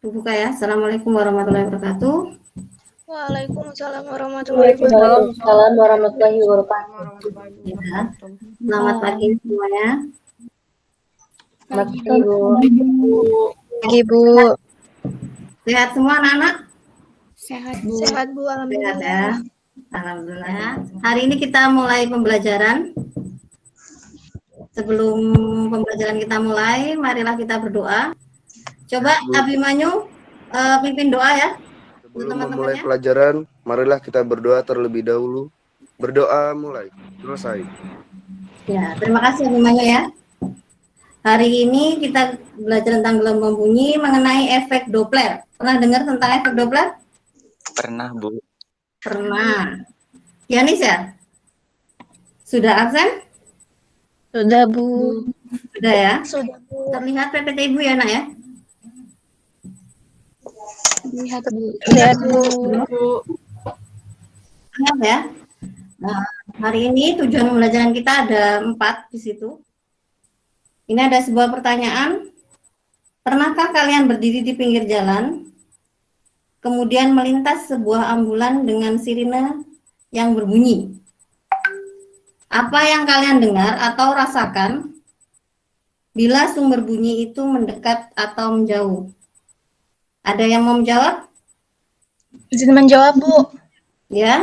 Buka ya. Assalamualaikum warahmatullahi wabarakatuh. Waalaikumsalam warahmatullahi wabarakatuh. Waalaikumsalam warahmatullahi wabarakatuh. Ya. Selamat pagi semuanya. Selamat pagi, Bu. Pagi, Bu. Sehat semua anak-anak? Sehat, Bu. Sehat, Bu. Sehat Alhamdulillah. ya. Alhamdulillah. Hari ini kita mulai pembelajaran. Sebelum pembelajaran kita mulai, marilah kita berdoa. Coba Abimanyu pimpin doa ya. Sebelum memulai pelajaran, marilah kita berdoa terlebih dahulu. Berdoa mulai. Selesai. Ya, terima kasih Abimanyu ya. Hari ini kita belajar tentang gelombang bunyi mengenai efek Doppler. Pernah dengar tentang efek Doppler? Pernah, Bu. Pernah. Yanis ya? Sudah absen? Sudah, Bu. Sudah ya? Sudah, Bu. Terlihat PPT Ibu ya, Nak ya? Lihat, Bu. Lihat, Bu. Lihat ya. Nah, hari ini tujuan pembelajaran kita ada 4 di situ. Ini ada sebuah pertanyaan. Pernahkah kalian berdiri di pinggir jalan, kemudian melintas sebuah ambulan dengan sirine yang berbunyi? Apa yang kalian dengar atau rasakan bila sumber bunyi itu mendekat atau menjauh? Ada yang mau menjawab? Izin menjawab, Bu. Ya,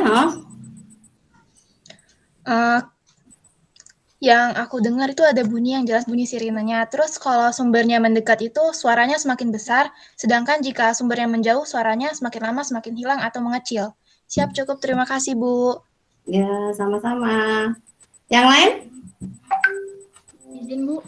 Yang aku dengar itu ada bunyi yang jelas bunyi sirinenya. Terus kalau sumbernya mendekat itu suaranya semakin besar, sedangkan jika sumbernya menjauh suaranya semakin lama semakin hilang atau mengecil. Siap, cukup. Terima kasih, Bu. Ya, sama-sama. Yang lain? Izin, Bu.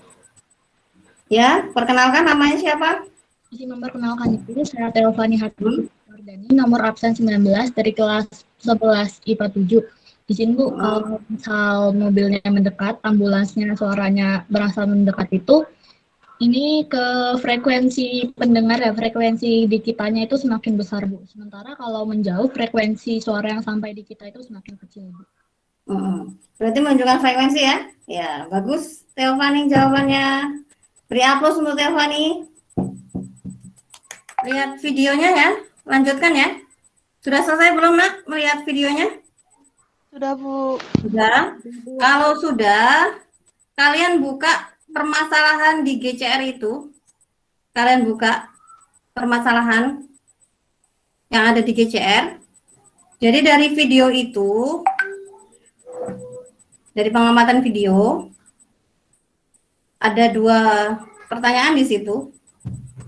Ya, perkenalkan namanya siapa? Izin memperkenalkan diri, saya Teofani Hatmi Wardani, nomor absen 19 dari kelas 11 IPA 7. Izin, Bu, kalau misal mobilnya mendekat, ambulansnya suaranya berasal mendekat itu, ini ke frekuensi pendengar ya, frekuensi di kitanya itu semakin besar, Bu. Sementara kalau menjauh, frekuensi suara yang sampai di kita itu semakin kecil, Bu. Berarti menunjukkan frekuensi ya? Ya, bagus. Teofani jawabannya. Beri aplaus untuk Teofani. Lihat videonya ya. Lanjutkan ya. Sudah selesai belum, Nak, melihat videonya? Sudah, Bu. Sudah. Kalau sudah, kalian buka permasalahan di GCR itu. Kalian buka permasalahan yang ada di GCR. Jadi dari video itu, dari pengamatan video, ada 2 pertanyaan di situ.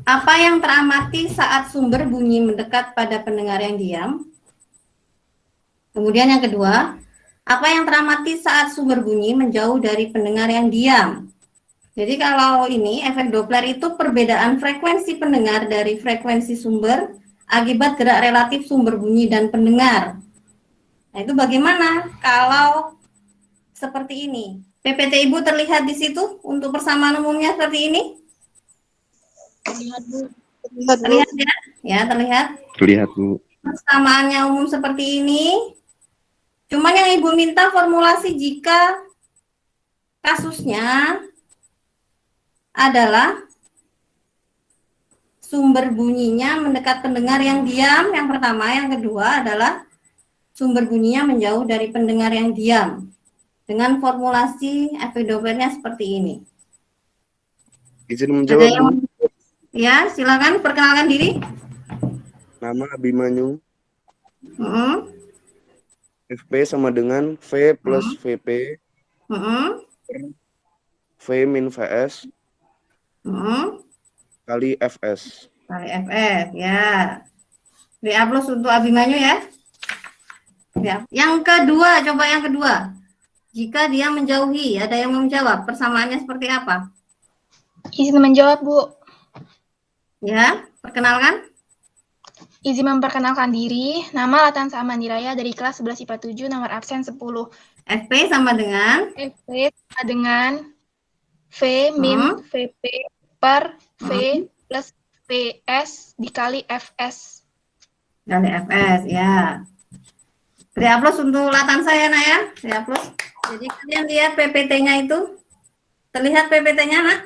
Apa yang teramati saat sumber bunyi mendekat pada pendengar yang diam? Kemudian yang kedua, apa yang teramati saat sumber bunyi menjauh dari pendengar yang diam? Jadi kalau ini efek Doppler itu perbedaan frekuensi pendengar dari frekuensi sumber akibat gerak relatif sumber bunyi dan pendengar. Nah, itu bagaimana kalau seperti ini? PPT Ibu terlihat di situ untuk persamaan umumnya seperti ini? Terlihat, Bu. Terlihat ya? Ya, terlihat. Terlihat, Bu. Persamaannya umum seperti ini. Cuman yang Ibu minta formulasi jika kasusnya adalah sumber bunyinya mendekat pendengar yang diam, yang pertama. Yang kedua adalah sumber bunyinya menjauh dari pendengar yang diam. Dengan formulasi efek Dopplernya seperti ini. Izin menjawab, Bu. Ya, silakan perkenalkan diri. Nama Abimanyu. Hmm. FP sama dengan V plus VP V min VS kali FS. Kali FS, ya. Beri aplaus untuk Abimanyu ya. Ya. Yang kedua, coba yang kedua. Jika dia menjauhi, ada yang mau menjawab. Persamaannya seperti apa? Izin menjawab, Bu. Ya, perkenalkan. Izin memperkenalkan diri. Nama Latansa Amandiraya dari kelas 11 IPA 7, nomor absen 10. FP sama dengan? FP sama dengan V min VP per V plus PS dikali FS. Kali FS, ya. Beri aplaus untuk Latansa ya, Nak ya. Beri aplaus. Jadi kalian lihat PPT-nya itu. Terlihat PPT-nya, Nak?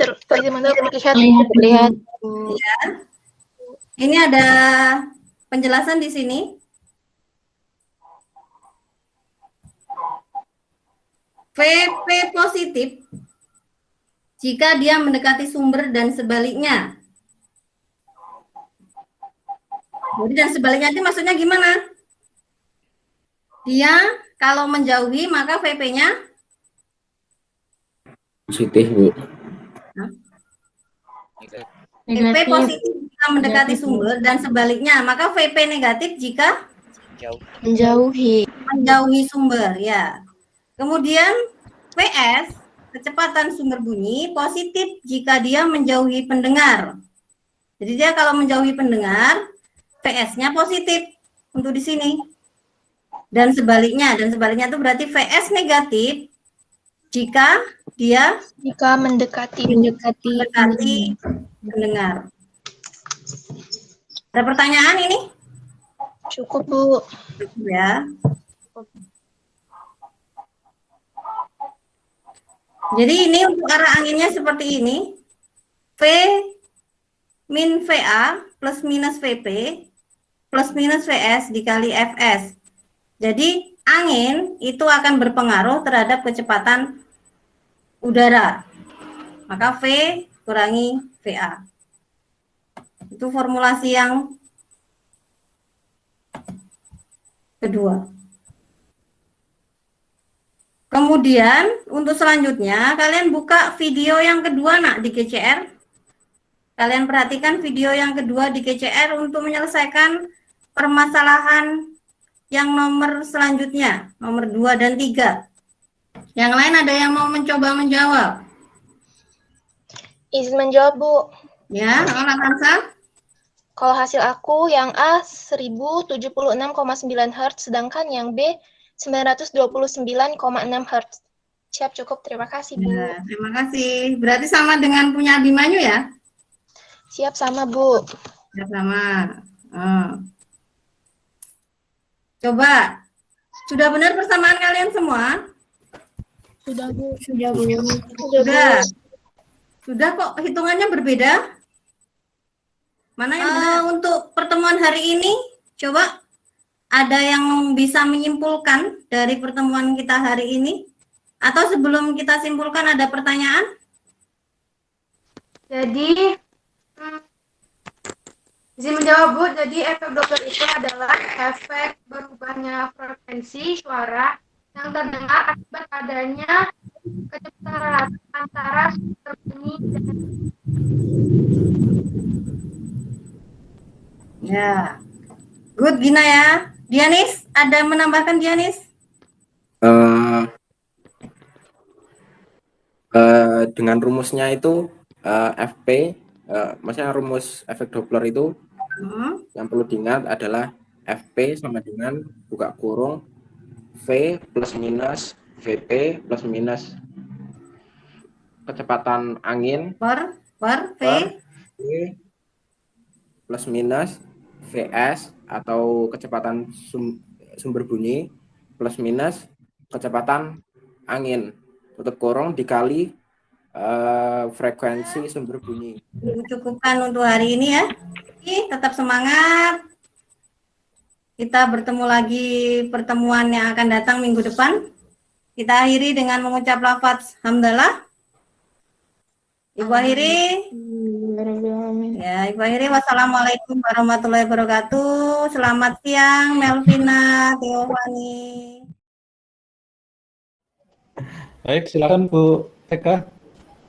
Terlihat. Ya. Ini ada penjelasan di sini. VP positif jika dia mendekati sumber dan sebaliknya. Jadi dan sebaliknya itu maksudnya gimana? Dia kalau menjauhi maka VP-nya Positif, Bu. VP positif jika mendekati sumber dan sebaliknya, maka VP negatif jika Menjauhi. menjauhi sumber, ya. Kemudian PS, kecepatan sumber bunyi positif jika dia menjauhi pendengar. Jadi dia kalau menjauhi pendengar, PS-nya positif untuk di sini. Dan sebaliknya itu berarti VS negatif jika dia Mendekati pendengar. Ada pertanyaan ini? Cukup, Bu. Ya. Jadi ini untuk arah anginnya seperti ini. V min VA plus minus VP plus minus VS dikali FS. Jadi angin itu akan berpengaruh terhadap kecepatan udara. Maka V kurangi VA. Itu formulasi yang kedua. Kemudian untuk selanjutnya kalian buka video yang kedua nak di GCR. Kalian perhatikan video yang kedua di GCR untuk menyelesaikan permasalahan yang nomor selanjutnya, nomor 2 dan 3. Yang lain ada yang mau mencoba menjawab? Izin menjawab, Bu. Ya, Natansa? Kalau hasil aku yang A 1076,9 Hz, sedangkan yang B 929,6 Hz. Siap, cukup. Terima kasih, Bu. Ya, terima kasih. Berarti sama dengan punya Abimanyu ya? Siap, sama, Bu. Ya, sama. Coba, sudah benar persamaan kalian semua? Sudah, Bu. Sudah. Sudah kok, hitungannya berbeda? Mana yang benar? Untuk pertemuan hari ini, coba ada yang bisa menyimpulkan dari pertemuan kita hari ini? Atau sebelum kita simpulkan ada pertanyaan? Jadi, izin menjawab, Bu. Jadi efek Doppler itu adalah efek berubahnya frekuensi suara yang terdengar akibat adanya kecepatan relatif antara sumber bunyi dan Ya, good Gina ya. Dianis, ada menambahkan Dianis? Dengan rumusnya itu FP, maksudnya rumus efek Doppler itu yang perlu diingat adalah FP sama dengan buka kurung V plus minus VP plus minus kecepatan angin Per V V plus minus VS atau kecepatan sumber bunyi plus minus kecepatan angin tutup kurung dikali frekuensi sumber bunyi. cukupkan untuk hari ini ya. Tetap semangat. Kita bertemu lagi pertemuan yang akan datang minggu depan. Kita akhiri dengan mengucap lafaz hamdalah. Ibu akhiri. Ya, Ibu akhiri. Wassalamualaikum warahmatullahi wabarakatuh. Selamat siang, Melvina, Teofani. Baik, silakan Bu TK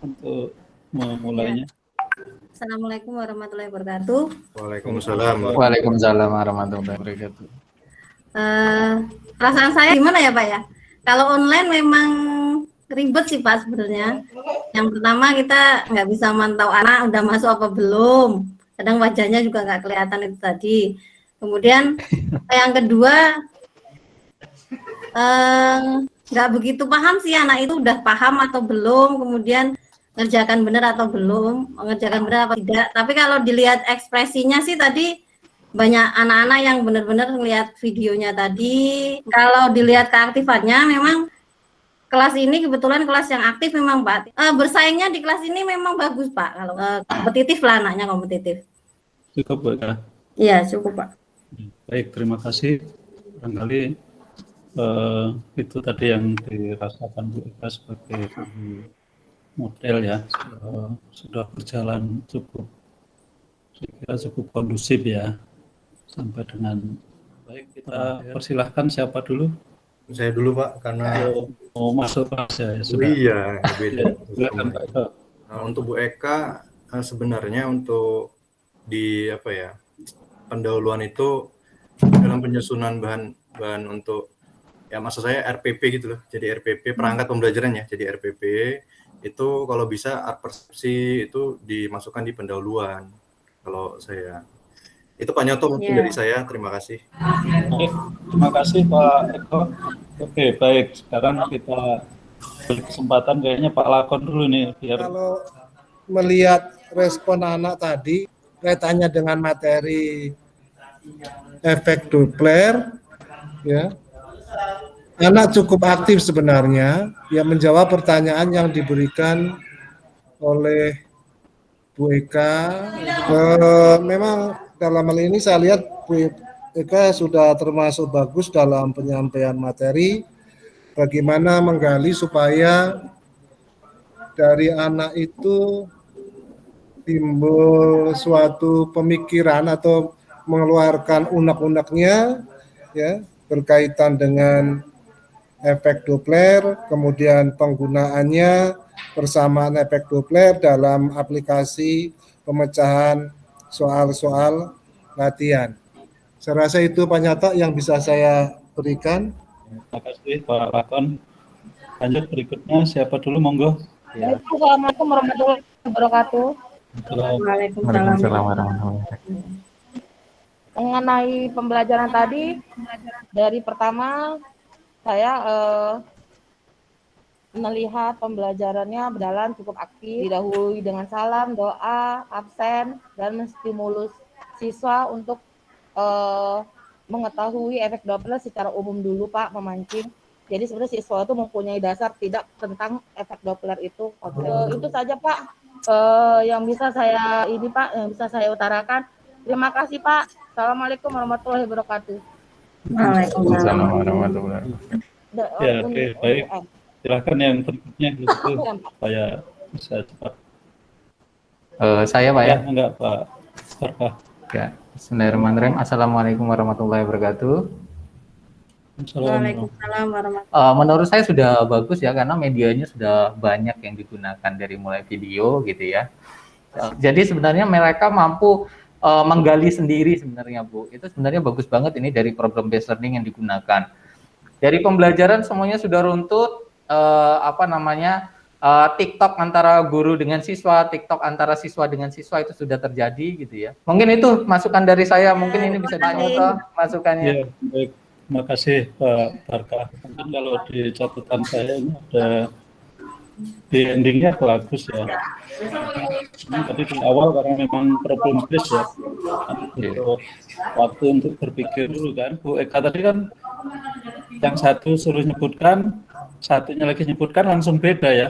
untuk memulainya. Assalamualaikum warahmatullahi wabarakatuh. Waalaikumsalam. Waalaikumsalam warahmatullahi wabarakatuh. Perasaan saya gimana ya Pak ya? Kalau online memang ribet sih Pak sebenarnya. Yang pertama kita nggak bisa mantau anak udah masuk apa belum. Kadang wajahnya juga nggak kelihatan itu tadi. Kemudian yang kedua nggak begitu paham sih anak itu udah paham atau belum. Kemudian ngerjakan benar atau belum, mengerjakan benar apa tidak. Tapi kalau dilihat ekspresinya sih tadi banyak anak-anak yang benar-benar melihat videonya tadi. Kalau dilihat keaktifannya memang kelas ini kebetulan kelas yang aktif memang Pak. Bersaingnya di kelas ini memang bagus Pak. Kalau kompetitif lah, anaknya kompetitif. Cukup Bu Eka. Iya cukup Pak. Baik, terima kasih. Barangkali itu tadi yang dirasakan Bu Eka sebagai model ya, sudah berjalan cukup, saya kira cukup kondusif ya, sampai dengan baik. Kita persilahkan siapa dulu? Saya dulu Pak, karena mau masuk Pak ya, sudah. iya beda. Silakan Pak Eka. Nah, untuk Bu Eka sebenarnya untuk di apa ya, pendahuluan itu dalam penyusunan bahan untuk ya, maksud saya RPP gitu loh. Jadi RPP perangkat pembelajaran ya. Jadi RPP itu kalau bisa art persepsi itu dimasukkan di pendahuluan. Kalau saya itu Pak Nyoto mungkin dari saya. Terima kasih. Oke, terima kasih Pak Eko. Oke, baik. Sekarang kita beri kesempatan kayaknya Pak Lakon dulu nih biar. Kalau melihat respon anak tadi kaitannya dengan materi efek Doppler, ya, anak cukup aktif sebenarnya, ya menjawab pertanyaan yang diberikan oleh Bu Eka. Memang dalam hal ini saya lihat Bu Eka sudah termasuk bagus dalam penyampaian materi, bagaimana menggali supaya dari anak itu timbul suatu pemikiran atau mengeluarkan unek-uneknya ya berkaitan dengan efek Doppler, kemudian penggunaannya, persamaan efek Doppler dalam aplikasi pemecahan soal-soal latihan. Saya rasa itu Pak Nyoto yang bisa saya berikan. Terima kasih Pak Lakon. Lanjut berikutnya siapa dulu monggo? Ya. Assalamualaikum warahmatullahi wabarakatuh. Waalaikumsalam warahmatullahi wabarakatuh. Mengenai pembelajaran tadi, dari pertama saya melihat pembelajarannya berjalan cukup aktif, didahului dengan salam, doa, absen, dan menstimulus siswa untuk mengetahui efek Doppler secara umum dulu Pak, memancing. Jadi sebenarnya siswa itu mempunyai dasar tidak tentang efek Doppler itu. Itu saja Pak yang bisa saya utarakan. Terima kasih Pak. Assalamualaikum warahmatullahi wabarakatuh. Waalaikumsalam warahmatullahi wabarakatuh. Ya, oke, baik. Silakan yang berikutnya gitu supaya bisa cepat. Saya Pak ya? Enggak Pak Farkah. Ya. Bismillahirrahmanirrahim. Assalamualaikum warahmatullahi wabarakatuh. Waalaikumsalam warahmatullahi. Menurut saya sudah bagus ya, karena medianya sudah banyak yang digunakan dari mulai video gitu ya. Jadi sebenarnya mereka mampu menggali sendiri sebenarnya Bu. Itu sebenarnya bagus banget ini dari problem based learning yang digunakan. Dari pembelajaran semuanya sudah runtut, TikTok antara guru dengan siswa, TikTok antara siswa dengan siswa itu sudah terjadi gitu ya. Mungkin itu masukan dari saya, mungkin ini bisa dicontoh masukannya. Ya, baik. Terima kasih Pak Farkah. Mungkin kalau di catatan saya ini ada di endingnya bagus ya. Ini tadi di awal karena memang problem based ya, butuh waktu untuk berpikir dulu kan. Bu Eka tadi kan yang satu suruh nyebutkan, satunya lagi nyebutkan langsung beda ya.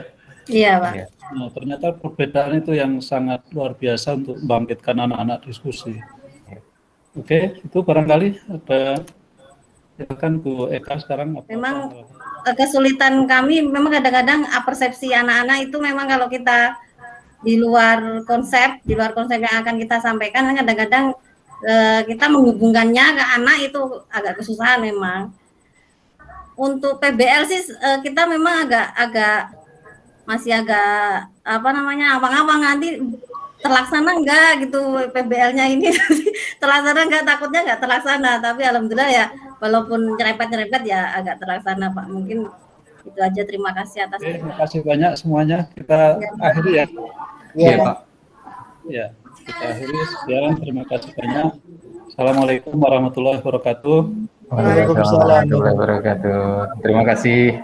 Iya Pak. Nah, ternyata perbedaan itu yang sangat luar biasa untuk membangkitkan anak-anak diskusi. Oke, itu barangkali ada. Silakan Bu Eka sekarang. Memang kesulitan kami memang kadang-kadang persepsi anak-anak itu memang kalau kita di luar konsep yang akan kita sampaikan, kadang-kadang kita menghubungkannya ke anak itu agak kesusahan memang. Untuk PBL sih kita memang masih agak abang-abang nanti terlaksana enggak gitu PBL-nya ini. Terlaksana enggak, takutnya enggak terlaksana, tapi alhamdulillah ya walaupun nyerempet ya agak terlaksana Pak. Mungkin itu aja, terima kasih atas. Terima kasih banyak semuanya. Kita akhiri ya. Iya Pak. Ya, kita akhiri sekian. Terima kasih banyak. Assalamualaikum warahmatullahi wabarakatuh. Waalaikumsalam warahmatullahi wabarakatuh. Terima kasih.